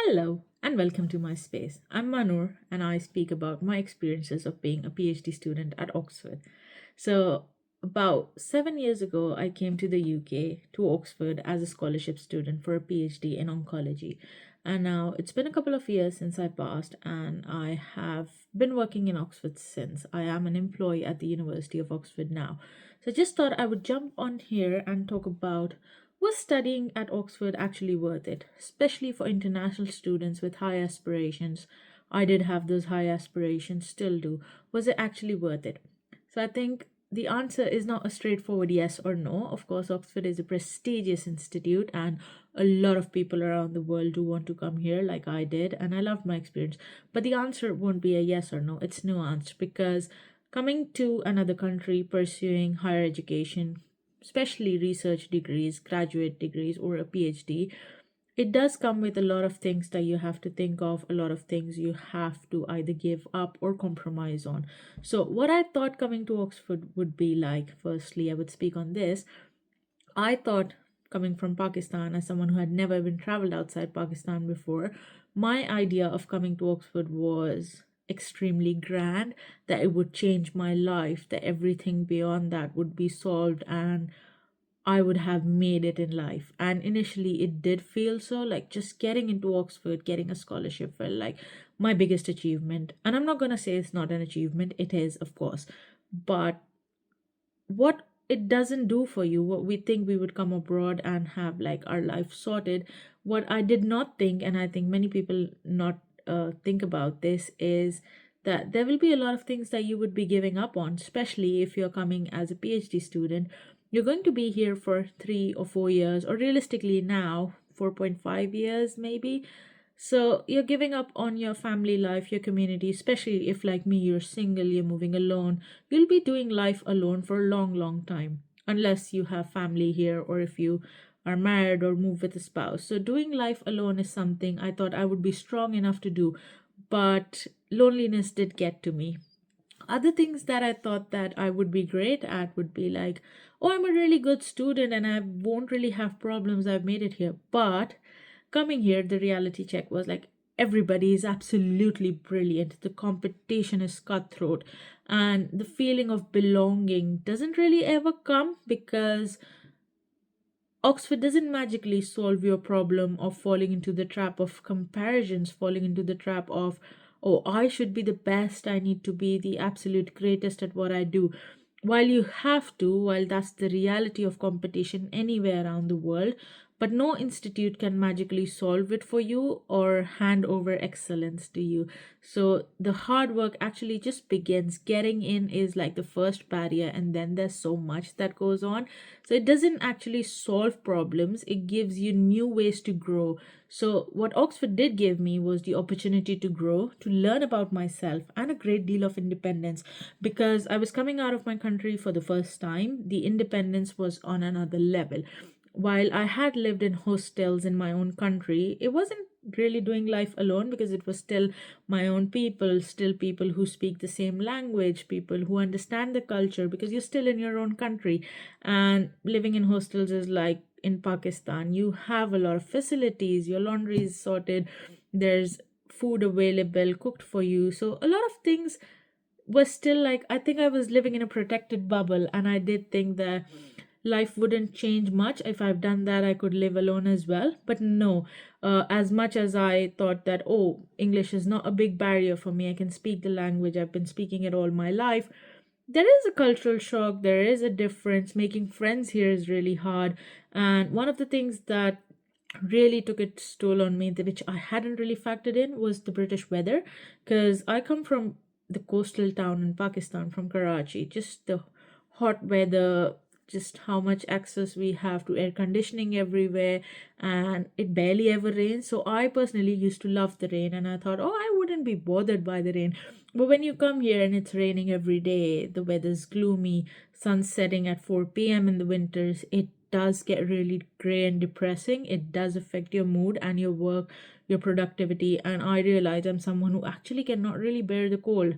Hello and welcome to my space. I'm Manur and I speak about my experiences of being a PhD student at Oxford. So, about 7 years ago, I came to the UK to Oxford as a scholarship student for a PhD in oncology. And now it's been a couple of years since I passed, and I have been working in Oxford since. I am an employee at the University of Oxford now. So, I just thought I would jump on here and talk about, was studying at Oxford actually worth it, especially for international students with high aspirations? I did have those high aspirations, still do. Was it actually worth it? So I think the answer is not a straightforward yes or no. Of course, Oxford is a prestigious institute, and a lot of people around the world do want to come here, like I did, and I loved my experience. But the answer won't be a yes or no, it's nuanced because coming to another country pursuing higher education, especially research degrees, graduate degrees, or a PhD, it does come with a lot of things that you have to think of, a lot of things you have to either give up or compromise on. So, what I thought coming to Oxford would be like, firstly, I would speak on this. I thought coming from Pakistan, as someone who had never even traveled outside Pakistan before, my idea of coming to Oxford was extremely grand, that it would change my life, that everything beyond that would be solved and I would have made it in life. And initially, it did feel so, like just getting into Oxford, getting a scholarship felt like my biggest achievement. And I'm not going to say it's not an achievement, it is, of course. But what it doesn't do for you, what we think we would come abroad and have like our life sorted, what I did not think, and I think many people not think about this, is that there will be a lot of things that you would be giving up on, especially if you're coming as a PhD student. You're going to be here for 3 or 4 years, or realistically now 4.5 years maybe. So you're giving up on your family life, your community, especially if, like me, you're single, you're moving alone. You'll be doing life alone for a long, long time, unless you have family here or if you are married or move with a spouse. So doing life alone is something I thought I would be strong enough to do, but loneliness did get to me. Other things that I thought that I would be great at would be like, oh, I'm a really good student and I won't really have problems. I've made it here. But coming here, the reality check was like, everybody is absolutely brilliant. The competition is cutthroat, and the feeling of belonging doesn't really ever come because Oxford doesn't magically solve your problem of falling into the trap of comparisons, falling into the trap of, oh, I should be the best, I need to be the absolute greatest at what I do. While you have to, while that's the reality of competition anywhere around the world, but no institute can magically solve it for you or hand over excellence to you. So the hard work actually just begins. Getting in is like the first barrier, and then there's so much that goes on. So it doesn't actually solve problems, it gives you new ways to grow. So what Oxford did give me was the opportunity to grow, to learn about myself, and a great deal of independence. Because I was coming out of my country for the first time, the independence was on another level. While I had lived in hostels in my own country, it wasn't really doing life alone because it was still my own people, still people who speak the same language, people who understand the culture, because you're still in your own country. And living in hostels is like in Pakistan, you have a lot of facilities, your laundry is sorted, there's food available, cooked for you. So a lot of things was still like, I think I was living in a protected bubble, and I did think that life wouldn't change much. If I've done that, I could live alone as well. But no, as much as I thought that, oh, English is not a big barrier for me, I can speak the language, I've been speaking it all my life. There is a cultural shock, there is a difference. Making friends here is really hard. And one of the things that really took its toll on me, which I hadn't really factored in, was the British weather. Because I come from the coastal town in Pakistan, from Karachi, just the hot weather, just how much access we have to air conditioning everywhere, and it barely ever rains. So I personally used to love the rain, and I thought, oh, I wouldn't be bothered by the rain. But when you come here and it's raining every day, the weather's gloomy, sun setting at 4 p.m. in the winters, it does get really gray and depressing. It does affect your mood and your work, your productivity. And I realize I'm someone who actually cannot really bear the cold.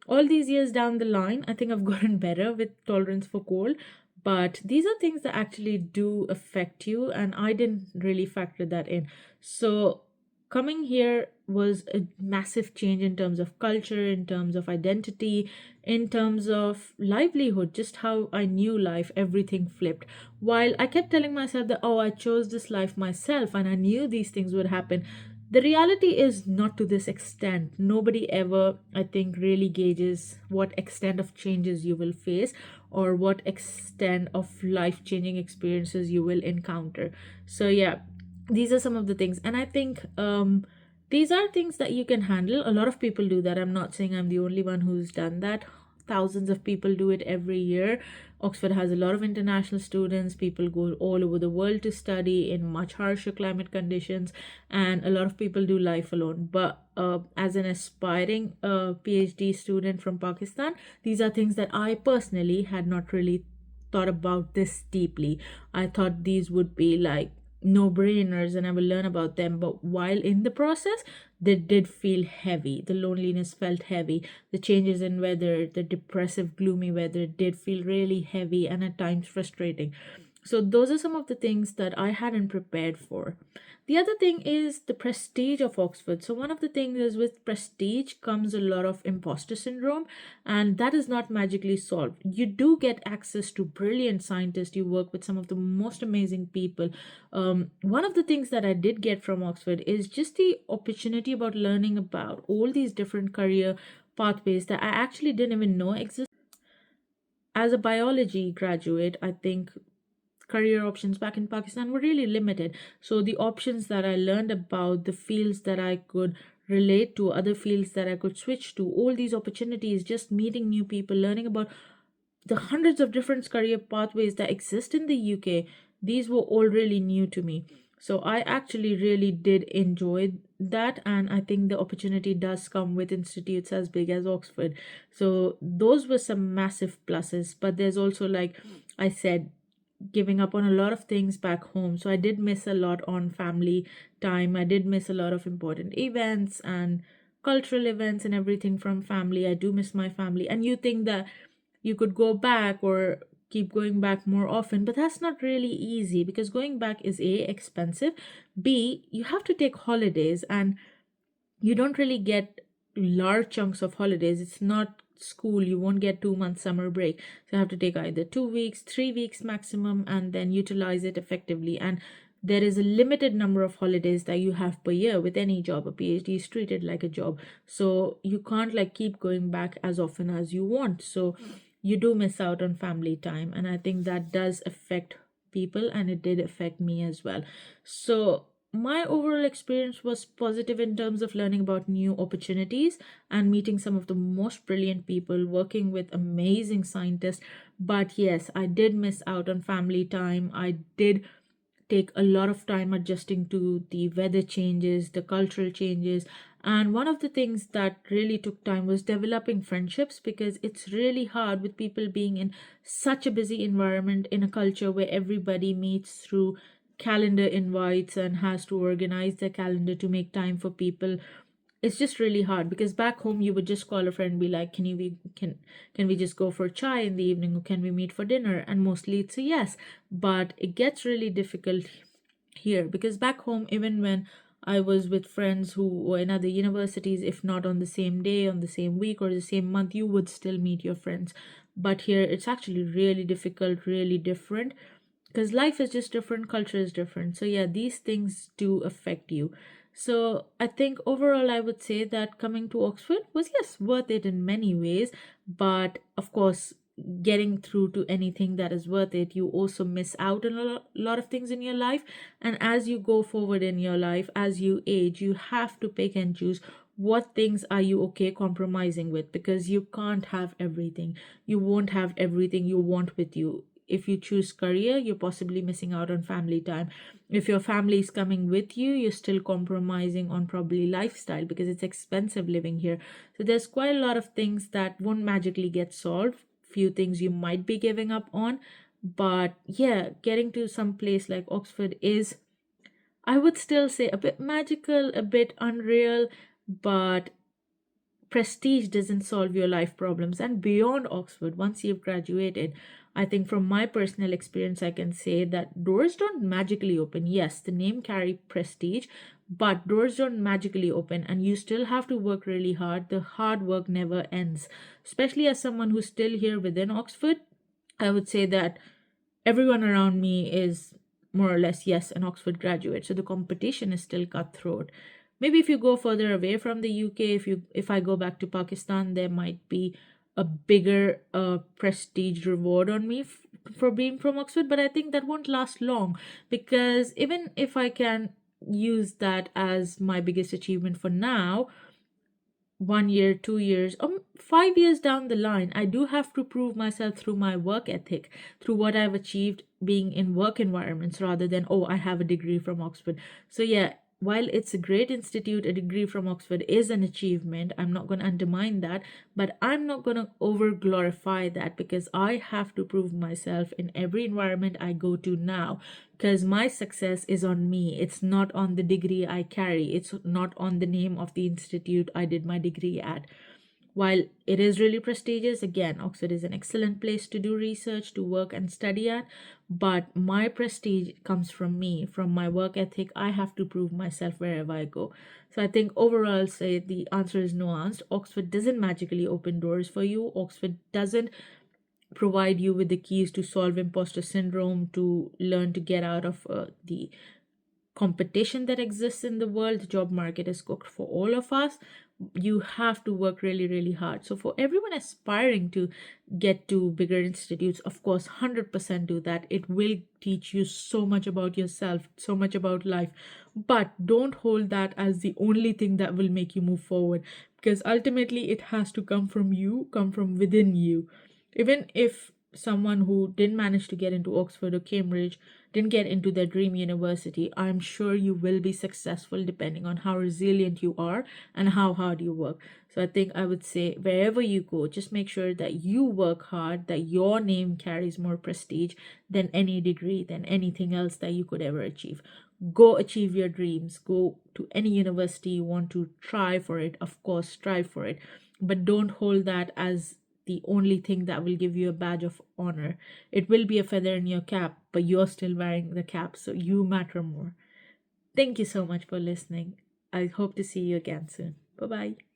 All these years down the line, I think I've gotten better with tolerance for cold. But these are things that actually do affect you, and I didn't really factor that in. So coming here was a massive change in terms of culture, in terms of identity, in terms of livelihood, just how I knew life, everything flipped. While I kept telling myself that, oh, I chose this life myself and I knew these things would happen, the reality is not to this extent. Nobody ever, I think, really gauges what extent of changes you will face or what extent of life changing experiences you will encounter. So, yeah, these are some of the things. And I think these are things that you can handle. A lot of people do that. I'm not saying I'm the only one who's done that. Thousands of people do it every year. Oxford has a lot of international students. People go all over the world to study in much harsher climate conditions, and a lot of people do life alone. But as an aspiring PhD student from Pakistan, these are things that I personally had not really thought about this deeply. I thought these would be like no brainers and I will learn about them. But while in the process, they did feel heavy. The loneliness felt heavy. The changes in weather, the depressive, gloomy weather did feel really heavy and at times frustrating. So, those are some of the things that I hadn't prepared for. The other thing is the prestige of Oxford. So, one of the things is with prestige comes a lot of imposter syndrome, and that is not magically solved. You do get access to brilliant scientists, you work with some of the most amazing people. One of the things that I did get from Oxford is just the opportunity about learning about all these different career pathways that I actually didn't even know existed. As a biology graduate, I think career options back in Pakistan were really limited. So the options that I learned about, the fields that I could relate to, other fields that I could switch to, all these opportunities, just meeting new people, learning about the hundreds of different career pathways that exist in the UK, these were all really new to me. So I actually really did enjoy that, and I think the opportunity does come with institutes as big as Oxford. So those were some massive pluses, but there's also, like I said, giving up on a lot of things back home. So I did miss a lot on family time. I did miss a lot of important events and cultural events and everything from family. I do miss my family. And you think that you could go back or keep going back more often, but that's not really easy because going back is A, expensive, B, you have to take holidays and you don't really get large chunks of holidays. It's not school. You won't get 2 months summer break. So you have to take either 2 weeks, 3 weeks maximum, and then utilize it effectively. And there is a limited number of holidays that you have per year with any job. A PhD is treated like a job. So you can't like keep going back as often as you want. So you do miss out on family time. And I think that does affect people and it did affect me as well. So my overall experience was positive in terms of learning about new opportunities and meeting some of the most brilliant people, working with amazing scientists. But yes, I did miss out on family time. I did take a lot of time adjusting to the weather changes, the cultural changes. And one of the things that really took time was developing friendships because it's really hard with people being in such a busy environment in a culture where everybody meets through calendar invites and has to organize their calendar to make time for people. It's just really hard because back home you would just call a friend and be like, can we just go for chai in the evening or can we meet for dinner, and mostly it's a yes. But it gets really difficult here because back home, even when I was with friends who were in other universities, if not on the same day, on the same week, or the same month, you would still meet your friends. But here it's actually really difficult, really different because life is just different, culture is different. So yeah, these things do affect you. So I think overall I would say that coming to Oxford was, yes, worth it in many ways, but of course getting through to anything that is worth it, you also miss out on a lot of things in your life. And as you go forward in your life, as you age, you have to pick and choose what things are you okay compromising with, because you can't have everything. You won't have everything you want with you. If you choose career, you're possibly missing out on family time. If your family is coming with you, you're still compromising on probably lifestyle because it's expensive living here. So there's quite a lot of things that won't magically get solved. Few things you might be giving up on. But yeah, getting to some place like Oxford is, I would still say, a bit magical, a bit unreal, but prestige doesn't solve your life problems. And beyond Oxford, once you've graduated, I think from my personal experience, I can say that doors don't magically open. Yes, the name carry prestige, but doors don't magically open, and you still have to work really hard. The hard work never ends. Especially as someone who's still here within Oxford, I would say that everyone around me is more or less, yes, an Oxford graduate. So the competition is still cutthroat. Maybe if you go further away from the UK, if I go back to Pakistan, there might be a bigger prestige reward on me for being from Oxford, but I think that won't last long, because even if I can use that as my biggest achievement for now, 1 year, 2 years, or 5 years down the line, I do have to prove myself through my work ethic, through what I've achieved being in work environments rather than, oh, I have a degree from Oxford. So, yeah, while it's a great institute, a degree from Oxford is an achievement. I'm not going to undermine that, but I'm not going to over glorify that, because I have to prove myself in every environment I go to now, because my success is on me. It's not on the degree I carry, it's not on the name of the institute I did my degree at. While it is really prestigious, again, Oxford is an excellent place to do research, to work and study at, but my prestige comes from me, from my work ethic. I have to prove myself wherever I go. So I think overall, I'll say the answer is nuanced. Oxford doesn't magically open doors for you. Oxford doesn't provide you with the keys to solve imposter syndrome, to learn to get out of the competition that exists in the world. The job market is cooked for all of us. You have to work really, really hard. So for everyone aspiring to get to bigger institutes, of course, 100% do that. It will teach you so much about yourself, so much about life. But don't hold that as the only thing that will make you move forward, because ultimately it has to come from you, come from within you. Even if someone who didn't manage to get into Oxford or Cambridge didn't get into their dream university, I'm sure you will be successful depending on how resilient you are and how hard you work. So I think I would say wherever you go, just make sure that you work hard, that your name carries more prestige than any degree, than anything else that you could ever achieve. Go achieve your dreams. Go to any university you want to, try for it. Of course, strive for it. But don't hold that as the only thing that will give you a badge of honor. It will be a feather in your cap, but you're still wearing the cap, so you matter more. Thank you so much for listening. I hope to see you again soon. Bye bye.